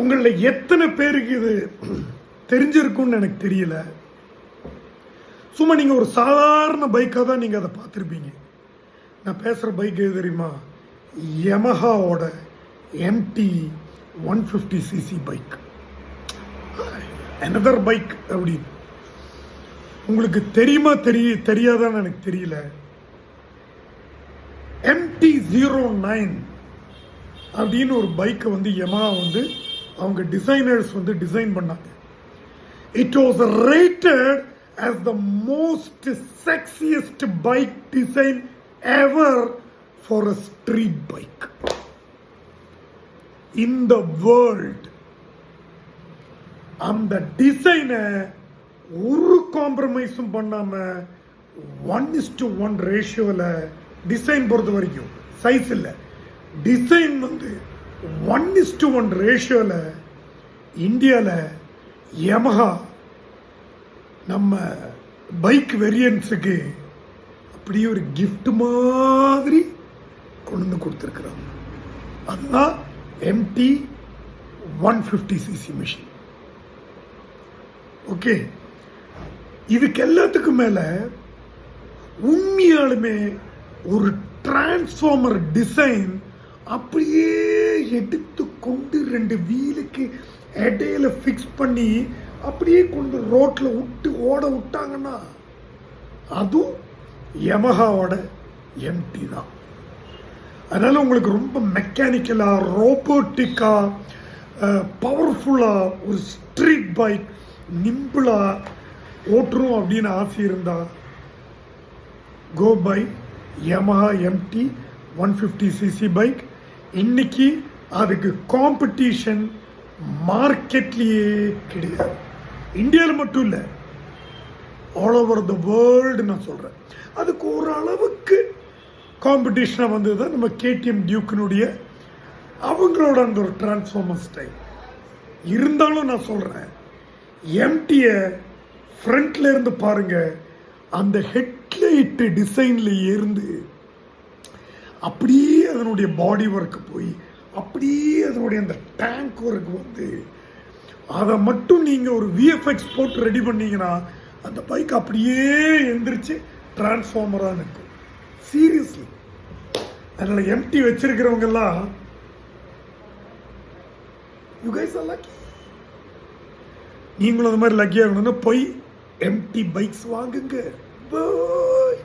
உங்களில் எத்தனை பேருக்கு இது தெரிஞ்சிருக்கும்னு எனக்கு தெரியல. சும்மா நீங்கள் ஒரு சாதாரண பைக்காக தான் நீங்கள் அதை பார்த்துருப்பீங்க. நான் பேசுகிற பைக் எது தெரியுமா? யமஹாவோட MT 150cc bike. another bike அப்படின்னு உங்களுக்கு தெரியுமா தெரியாதான்னு எனக்கு தெரியல. MT-09 அப்படின்னு ஒரு பைக்கை வந்து யமஹா வந்து அவங்க டிசைனர்ஸ் வந்து டிசைன் பண்ணாங்க. It was rated as the most sexiest bike design ever for a street bike in the world. அந்த டிசைனை ஒரு காம்ப்ரமைஸும் பண்ணாம 1:1 ரேஷியோவில் டிசைன் பொறுத்த வரைக்கும், சைஸ் இல்லை, டிசைன் வந்து 1:1 ரேஷியோவில் இந்தியாவில் யமஹா நம்ம பைக் வேரியன்ஸுக்கு அப்படியே ஒரு கிஃப்ட் மாதிரி கொண்டு வந்து கொடுத்துருக்குறாங்க. அதுதான் MT 150cc மிஷின். ஓகே, இதுக்கு எல்லாத்துக்கும் மேல உண்மையாலுமே ஒரு டிரான்ஸ்ஃபார்மர் டிசைன் அப்படியே எடுத்து கொண்டு 2 வீலுக்கு இடையில ஃபிக்ஸ் பண்ணி அப்படியே கொண்டு ரோட்ல ஓட விட்டாங்கன்னா அதுவும் யமஹாவோட MT தான். அதனால உங்களுக்கு ரொம்ப மெக்கானிக்கலா, ரோபோட்டிக்கா, பவர்ஃபுல்லா ஒரு ஸ்ட்ரீட் பைக் நிம்பிளா ஓட்டுரும் அப்படின்னு ஆசை இருந்தா go buy Yamaha MT 150cc bike. இன்னைக்கு அதுக்கு காம்படிஷன் மார்க்கெட்லேயே கிடையாது. இந்தியாவில் மட்டும் இல்லை, ஆல் ஓவர் த வேர்ல்டு நான் சொல்கிறேன். அதுக்கு ஒரு அளவுக்கு காம்படிஷனாக வந்தது தான் நம்ம KTM டியூக்கினுடைய அவங்களோட அந்த ஒரு டிரான்ஸ்ஃபார்மர் ஸ்டைல். இருந்தாலும் நான் சொல்கிறேன், MT-யை ஃப்ரண்ட்ல இருந்து பாருங்க, அந்த ஹெட்லைட்டு டிசைன்ல இருந்து அப்படியே அதனுடைய பாடி ஒர்க்கு போய் அப்படியே அதனுடைய அந்த டேங்க் ஒர்க் வந்து அதை மட்டும் நீங்கள் ஒரு VFX போட்டு ரெடி பண்ணீங்கன்னா அந்த பைக் அப்படியே எந்திரிச்சு டிரான்ஸ்ஃபார்மராக நிற்கும். சீரியஸ்லி. அதனால் MT வச்சிருக்கிறவங்கெல்லாம் யூ கைஸ் ஆர் லக்கி. நீங்களும் அந்த மாதிரி லக்கியாக இருக்கணும்னா போய் MT பைக்ஸ் வாங்குங்க. பாய்.